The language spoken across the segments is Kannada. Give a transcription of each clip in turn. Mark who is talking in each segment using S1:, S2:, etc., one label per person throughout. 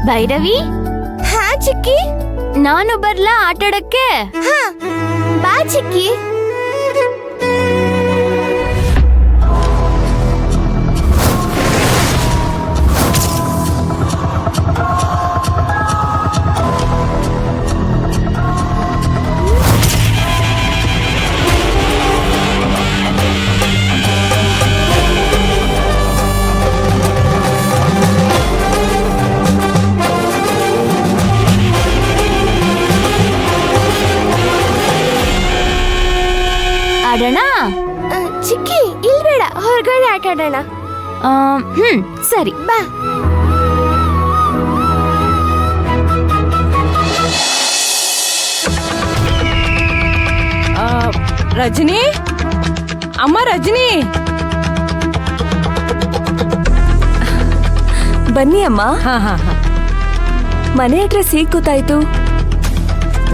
S1: ಭೈರವಿ,
S2: ಹಾ ಚಿಕ್ಕಿ.
S1: ನಾನು ಬರ್ಲಾ ಆಟಾಡಕ್ಕೆ?
S2: ಹಾ ಬಾ ಚಿಕ್ಕಿ.
S1: ಆಡೋಣ?
S2: ಚಿಕ್ಕಿ ಇಲ್ಬೇಡ, ಹೊರಗಡೆ ಆಟ ಆಡೋಣ.
S1: ಸರಿ
S2: ಬಾ.
S3: ರಜನಿ, ಅಮ್ಮ ರಜನಿ,
S4: ಬನ್ನಿ ಅಮ್ಮ.
S3: ಹಾ ಹಾ ಹಾ.
S4: ಮನೆ ಅಡ್ರೆಸ್ ಹೇಗ್ ಗೊತ್ತಾಯ್ತು?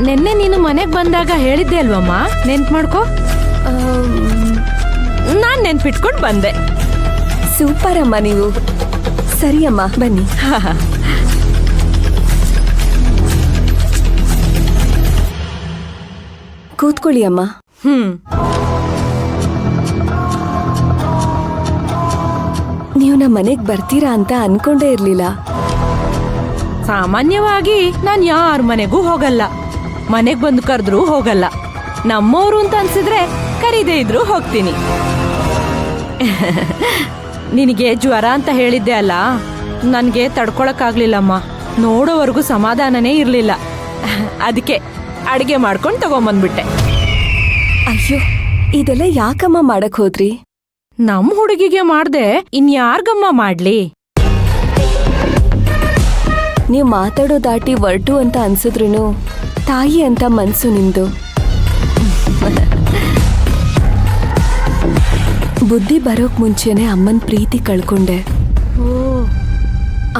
S3: ನಿನ್ನೆ ನೀನು ಮನೆಗ್ ಬಂದಾಗ ಹೇಳಿದ್ದೆ ಅಲ್ವಮ್ಮ, ನೆನ್ಪು ಮಾಡ್ಕೋ. ನಾನ್ ನೆನ್ಪಿಟ್ಕೊಂಡು ಬಂದೆ.
S4: ಸೂಪರ್ ಅಮ್ಮ ನೀವು. ಸರಿ ಅಮ್ಮ ಬನ್ನಿ. ಕೂತ್ಕೊಳ್ಳಿ ಅಮ್ಮ. ನೀವು ನಮ್ಮ ಮನೆಗ್ ಬರ್ತೀರಾ ಅಂತ ಅನ್ಕೊಂಡೇ ಇರ್ಲಿಲ್ಲ.
S3: ಸಾಮಾನ್ಯವಾಗಿ ನಾನ್ ಯಾರ ಮನೆಗೂ ಹೋಗಲ್ಲ, ಮನೆಗ್ ಬಂದು ಕರೆದ್ರೂ ಹೋಗಲ್ಲ. ನಮ್ಮವ್ರು ಅಂತ ಅನ್ಸಿದ್ರೆ ಕರೀದೇ ಇದ್ರು ಹೋಗ್ತೀನಿ. ನಿನಗೆ ಜ್ವರ ಅಂತ ಹೇಳಿದ್ದೆ ಅಲ್ಲ, ನನಗೆ ತಡ್ಕೊಳಕ್ಕಾಗ್ಲಿಲ್ಲಮ್ಮ. ನೋಡೋವರೆಗೂ ಸಮಾಧಾನನೇ ಇರ್ಲಿಲ್ಲ. ಅದಕ್ಕೆ ಅಡಿಗೆ ಮಾಡ್ಕೊಂಡು ತಗೊಂಬಂದ್ಬಿಟ್ಟೆ.
S4: ಅಯ್ಯೋ, ಇದೆಲ್ಲ ಯಾಕಮ್ಮ ಮಾಡಕ್ ಹೋದ್ರಿ?
S3: ನಮ್ ಹುಡುಗಿಗೆ ಮಾಡ್ದೆ ಇನ್ಯಾರ್ಗಮ್ಮ ಮಾಡ್ಲಿ?
S4: ನೀವು ಮಾತಾಡೋ ದಾಟಿ ಹೊರ್ಟು ಅಂತ ಅನ್ಸಿದ್ರುನು ತಾಯಿ ಅಂತ ಮನ್ಸು ನಿಮ್ದು. ಬುದ್ಧಿ ಬರೋಕ್ ಮುಂಚೆನೆ ಅಮ್ಮನ್ ಪ್ರೀತಿ ಕಳ್ಕೊಂಡೆ.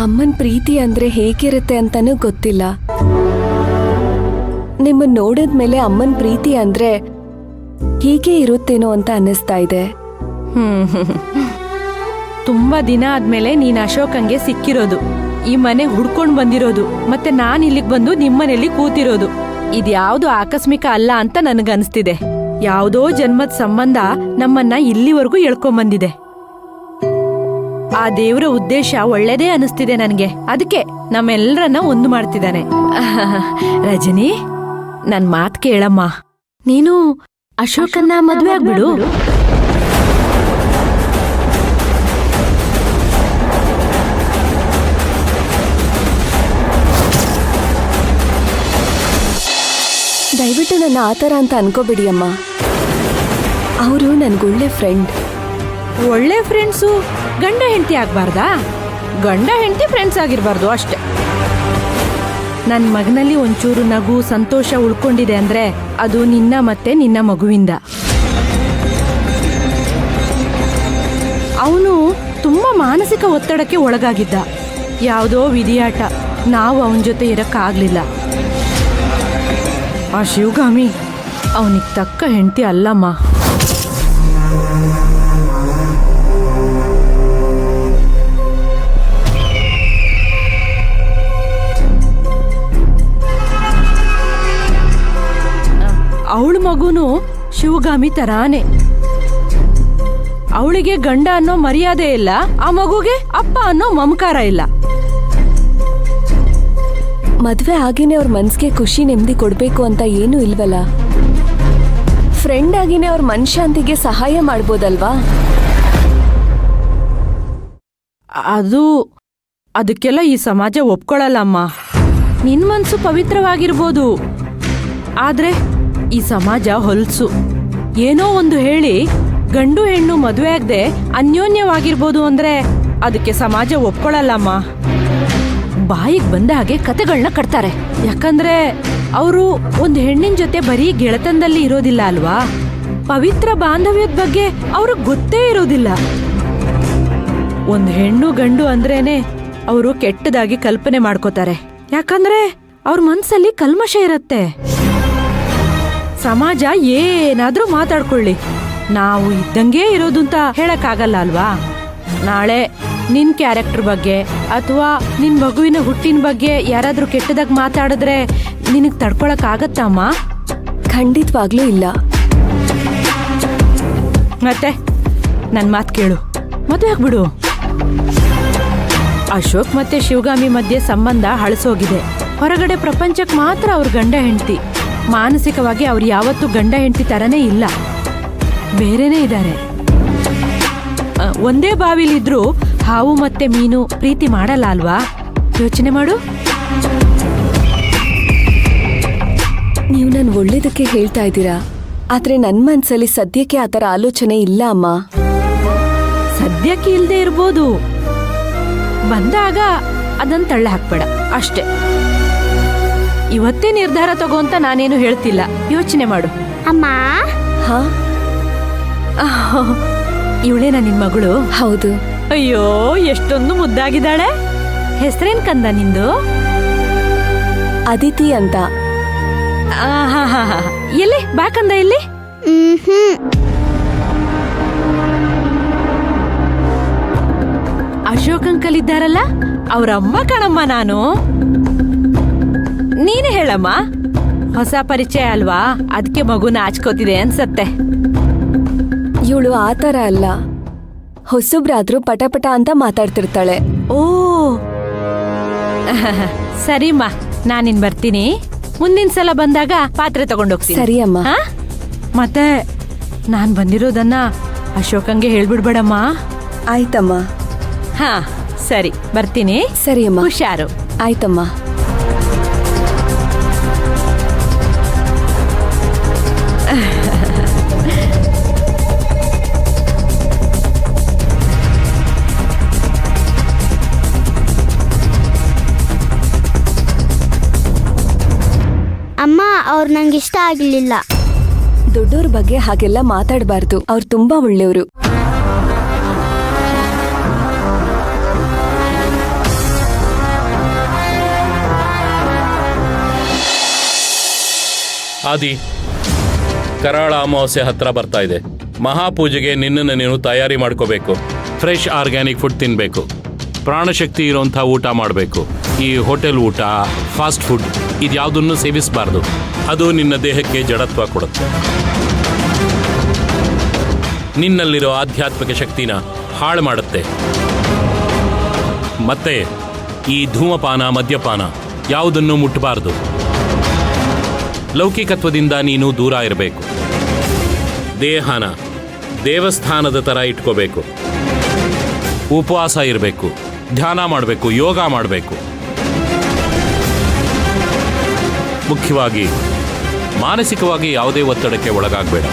S4: ಅಮ್ಮನ್ ಪ್ರೀತಿ ಅಂದ್ರೆ ಹೇಗಿರುತ್ತೆ ಅಂತಾನೂ ಗೊತ್ತಿಲ್ಲ. ನಿಮ್ಮನ್ ನೋಡಿದ್ಮೇಲೆ ಅಮ್ಮನ್ ಪ್ರೀತಿ ಅಂದ್ರೆ ಹೀಗೆ ಇರುತ್ತೇನೋ ಅಂತ ಅನ್ನಿಸ್ತಾ ಇದೆ.
S3: ತುಂಬಾ ದಿನ ಆದ್ಮೇಲೆ ನೀನ್ ಅಶೋಕಂಗೆ ಸಿಕ್ಕಿರೋದು, ಈ ಮನೆ ಹುಡ್ಕೊಂಡ್ ಬಂದಿರೋದು, ಮತ್ತೆ ನಾನ್ ಇಲ್ಲಿಗ್ ಬಂದು ನಿಮ್ಮನೇಲಿ ಕೂತಿರೋದು, ಇದ್ಯಾವ್ದು ಆಕಸ್ಮಿಕ ಅಲ್ಲ ಅಂತ ನನಗನ್ಸ್ತಿದೆ. ಯಾವುದೋ ಜನ್ಮದ ಸಂಬಂಧ ನಮ್ಮನ್ನ ಇಲ್ಲಿವರೆಗೂ ಎಳ್ಕೊಂಬಂದಿದೆ. ಆ ದೇವ್ರ ಉದ್ದೇಶ ಒಳ್ಳೇದೇ ಅನಿಸ್ತಿದೆ ನನ್ಗೆ. ಅದಕ್ಕೆ ನಮ್ಮೆಲ್ಲರನ್ನ ಒಂದು ಮಾಡ್ತಿದ್ದಾನೆ. ರಜನಿ, ನನ್ ಮಾತ್ ಕೇಳಮ್ಮ. ನೀನು ಅಶೋಕನ್ನ ಮದ್ವೆ ಆಗ್ಬಿಡು.
S4: ದಯವಿಟ್ಟು ನನ್ನ ಆತರ ಅಂತ ಅನ್ಕೋಬಿಡಿ ಅಮ್ಮ. ಅವರು ನನ್ಗೊಳ್ಳೆ ಫ್ರೆಂಡ್.
S3: ಒಳ್ಳೆ ಫ್ರೆಂಡ್ಸು ಗಂಡ ಹೆಂಡತಿ ಆಗ್ಬಾರ್ದಾ? ಗಂಡ ಹೆಂಡತಿ ಫ್ರೆಂಡ್ಸ್ ಆಗಿರ್ಬಾರ್ದು ಅಷ್ಟೆ. ನನ್ ಮಗನಲ್ಲಿ ಒಂಚೂರು ನಗು ಸಂತೋಷ ಉಳ್ಕೊಂಡಿದೆ ಅಂದ್ರೆ ಅದು ನಿನ್ನ ಮತ್ತೆ ನಿನ್ನ ಮಗುವಿಂದ. ಅವನು ತುಂಬಾ ಮಾನಸಿಕ ಒತ್ತಡಕ್ಕೆ ಒಳಗಾಗಿದ್ದ. ಯಾವುದೋ ವಿಧಿಯಾಟ, ನಾವು ಅವನ ಜೊತೆ ಇರಕ್ಕಾಗ್ಲಿಲ್ಲ. ಆ ಶಿವಗಾಮಿ ಅವನಿಗೆ ತಕ್ಕ ಹೆಂಡತಿ ಅಲ್ಲಮ್ಮ. ಅವಳ ಮಗುನು ಶಿವಗಾಮಿ ತರಾನೆ. ಅವಳಿಗೆ ಗಂಡ ಅನ್ನೋ ಮರ್ಯಾದೆ ಇಲ್ಲ, ಆ ಮಗುಗೆ ಅಪ್ಪ ಅನ್ನೋ ಮಮಕಾರ ಇಲ್ಲ.
S4: ಮದ್ವೆ ಆಗಿನೇ ಅವ್ರ ಮನ್ಸಿಗೆ ಖುಷಿ ನೆಮ್ಮದಿ ಕೊಡ್ಬೇಕು ಅಂತ ಏನೂ ಇಲ್ವಲ್ಲ. ಫ್ರೆಂಡ್ ಆಗಿನೇ ಅವ್ರ ಮನಶಾಂತಿಗೆ ಸಹಾಯ ಮಾಡ್ಬೋದಲ್ವಾ?
S3: ಅದಕ್ಕೆಲ್ಲ ಈ ಸಮಾಜ ಒಪ್ಕೊಳ್ಳಲ್ಲಮ್ಮ. ನಿನ್ ಮನ್ಸು ಪವಿತ್ರವಾಗಿರ್ಬೋದು, ಆದ್ರೆ ಈ ಸಮಾಜ ಹೊಲ್ಸು. ಏನೋ ಒಂದು ಹೇಳಿ ಗಂಡು ಹೆಣ್ಣು ಮದುವೆ ಆಗದೆ ಅನ್ಯೋನ್ಯವಾಗಿರ್ಬೋದು ಅಂದ್ರೆ ಅದಕ್ಕೆ ಸಮಾಜ ಒಪ್ಕೊಳ್ಳಲ್ಲಮ್ಮ. ಬಾಯಿಗೆ ಬಂದ ಹಾಗೆ ಕತೆಗಳನ್ನ ಕಟ್ತಾರೆ. ಯಾಕಂದ್ರೆ ಅವರು ಒಂದು ಹೆಣ್ಣಿನ ಜೊತೆ ಬರೀ ಗೆಳೆತನದಲ್ಲಿ ಇರೋದಿಲ್ಲ ಅಲ್ವಾ, ಪವಿತ್ರ ಬಾಂಧವ್ಯದ ಬಗ್ಗೆ ಅವ್ರಿಗೆ ಗೊತ್ತೇ ಇರೋದಿಲ್ಲ. ಒಂದು ಹೆಣ್ಣು ಗಂಡು ಅಂದ್ರೇನೆ ಅವರು ಕೆಟ್ಟದಾಗಿ ಕಲ್ಪನೆ ಮಾಡ್ಕೋತಾರೆ. ಯಾಕಂದ್ರೆ ಅವ್ರ ಮನ್ಸಲ್ಲಿ ಕಲ್ಮಶ ಇರತ್ತೆ. ಸಮಾಜ ಏನಾದ್ರೂ ಮಾತಾಡ್ಕೊಳ್ಳಿ, ನಾವು ಇದ್ದಂಗೆ ಇರೋದು ಅಂತ ಹೇಳಕ್ಕಾಗಲ್ಲ ಅಲ್ವಾ. ನಾಳೆ ನಿನ್ ಕ್ಯಾರೆಕ್ಟರ್ ಬಗ್ಗೆ ಅಥವಾ ನಿನ್ ಮಗುವಿನ ಹುಟ್ಟಿನ ಬಗ್ಗೆ ಯಾರಾದ್ರೂ ಕೆಟ್ಟದಾಗ ಮಾತಾಡಿದ್ರೆ ನಿನಗ್ ತಡ್ಕೊಳಕ್ ಆಗತ್ತಮ್ಮ?
S4: ಖಂಡಿತವಾಗ್ಲೂ ಇಲ್ಲ.
S3: ಮತ್ತೆ ನನ್ ಮಾತ್ ಕೇಳು, ಮದುವೆ ಆಗ್ಬಿಡು. ಅಶೋಕ್ ಮತ್ತೆ ಶಿವಗಾಮಿ ಮಧ್ಯೆ ಸಂಬಂಧ ಹಳಸೋಗಿದೆ. ಹೊರಗಡೆ ಪ್ರಪಂಚಕ್ಕೆ ಮಾತ್ರ ಅವ್ರ ಗಂಡ ಹೆಂಡತಿ. ಮಾನಸಿಕವಾಗಿ ಅವ್ರು ಯಾವತ್ತೂ ಗಂಡ ಹೆಂಡತಿ ತರನೇ ಇಲ್ಲ, ಬೇರೆನೇ ಇದ್ದಾರೆ. ಒಂದೇ ಬಾವಿಲಿದ್ರು ಹಾವು ಮತ್ತೆ ಮೀನು ಪ್ರೀತಿ ಮಾಡಲ್ಲ ಅಲ್ವಾ? ಯೋಚನೆ ಮಾಡು.
S4: ನೀವು ನನ್ ಒಳ್ಳೇದಕ್ಕೆ ಹೇಳ್ತಾ ಇದ್ದೀರಾ, ಆದ್ರೆ ನನ್ ಮನ್ಸಲ್ಲಿ ಸದ್ಯಕ್ಕೆ ಆತರ ಆಲೋಚನೆ ಇಲ್ಲ ಅಮ್ಮ.
S3: ಸದ್ಯಕ್ಕೆ ಇಲ್ದೇ ಇರ್ಬೋದು, ಬಂದಾಗ ಅದನ್ನ ತಳ್ಳ ಹಾಕ್ಬೇಡ ಅಷ್ಟೇ. ಇವತ್ತೇ ನಿರ್ಧಾರ ತಗೋ ಅಂತ ನಾನೇನು ಹೇಳ್ತಿಲ್ಲ, ಯೋಚನೆ ಮಾಡು.
S2: ಅಮ್ಮ,
S4: ಹಾ,
S3: ಇವಳೇನಾ ನಿನ್ ಮಗಳು?
S4: ಹೌದು.
S3: ಅಯ್ಯೋ, ಎಷ್ಟೊಂದು ಮುದ್ದಾಗಿದ್ದಾಳೆ. ಹೆಸರೇನ್ ಕಂದ ನಿಂದು?
S4: ಅದಿತಿ ಅಂತ.
S3: ಎಲ್ಲಿ ಬಾಕಂದ ಎಲ್ಲಿ? ಅಶೋಕ್ ಅಂಕಲ್ ಇದ್ದಾರಲ್ಲ, ಅವ್ರ ಅಮ್ಮ ಕಣಮ್ಮ ನಾನು. ನೀನೇ ಹೇಳಮ್ಮ. ಹೊಸ ಪರಿಚಯ ಅಲ್ವಾ, ಅದಕ್ಕೆ ಮಗುನ ಆಚ್ಕೋತಿದೆ ಅನ್ಸತ್ತೆ.
S4: ಇವಳು ಆತರ ಅಲ್ಲ, ಹೊಸಬ್ರಾದ್ರೂ ಪಟಪಟ ಅಂತ ಮಾತಾಡ್ತಿರ್ತಾಳೆ.
S3: ಓ ಸರಿಮ್ಮ, ನಾನಿನ್ ಬರ್ತೀನಿ. ಮುಂದಿನ ಸಲ ಬಂದಾಗ ಪಾತ್ರೆ ತಗೊಂಡೋಗ್ತೀನಿ.
S4: ಸರಿ ಅಮ್ಮ.
S3: ಮತ್ತೆ ನಾನ್ ಬಂದಿರೋದನ್ನ ಅಶೋಕಂಗೆ ಹೇಳ್ಬಿಡ್ಬೇಡಮ್ಮ.
S4: ಆಯ್ತಮ್ಮ.
S3: ಹಾ ಸರಿ, ಬರ್ತೀನಿ.
S4: ಸರಿ ಅಮ್ಮ.
S3: ಹುಷಾರು.
S4: ಆಯ್ತಮ್ಮ.
S2: ಅಮ್ಮ, ಅವ್ರು ನಂಗೆ ಇಷ್ಟ ಆಗ್ಲಿಲ್ಲ.
S4: ದೊಡ್ಡೋರ್ ಬಗ್ಗೆ ಹಾಗೆಲ್ಲ ಮಾತಾಡಬಾರ್ದು, ಅವ್ರು ತುಂಬಾ ಒಳ್ಳೆಯವರು.
S5: ಆದಿ, ಕರಾಳ ಅಮಾವಾಸ್ಯೆ ಹತ್ರ ಬರ್ತಾ ಇದೆ. ಮಹಾಪೂಜೆಗೆ ನಿನ್ನನ್ನು ನೀನು ತಯಾರಿ ಮಾಡ್ಕೋಬೇಕು. ಫ್ರೆಶ್ ಆರ್ಗ್ಯಾನಿಕ್ ಫುಡ್ ತಿನ್ನಬೇಕು. ಪ್ರಾಣಶಕ್ತಿ ಇರೋಂಥ ಊಟ ಮಾಡಬೇಕು. ಈ ಹೋಟೆಲ್ ಊಟ, ಫಾಸ್ಟ್ ಫುಡ್ ಇದ್ಯಾವುದನ್ನು ಸೇವಿಸಬಾರ್ದು. ಅದು ನಿನ್ನ ದೇಹಕ್ಕೆ ಜಡತ್ವ ಕೊಡುತ್ತೆ. ನಿನ್ನಲ್ಲಿರೋ ಆಧ್ಯಾತ್ಮಿಕ ಶಕ್ತಿನ ಹಾಳು ಮಾಡುತ್ತೆ. ಮತ್ತೆ ಈ ಧೂಮಪಾನ, ಮದ್ಯಪಾನ ಯಾವುದನ್ನು ಮುಟ್ಟಬಾರ್ದು. ಲೌಕಿಕತ್ವದಿಂದ ನೀನು ದೂರ ಇರಬೇಕು. ದೇಹನ ದೇವಸ್ಥಾನದ ಥರ ಇಟ್ಕೋಬೇಕು. ಉಪವಾಸ ಇರಬೇಕು, ಧ್ಯಾನ ಮಾಡಬೇಕು, ಯೋಗ ಮಾಡಬೇಕು. ಮುಖ್ಯವಾಗಿ ಮಾನಸಿಕವಾಗಿ ಯಾವುದೇ ಒತ್ತಡಕ್ಕೆ ಒಳಗಾಗಬೇಡ.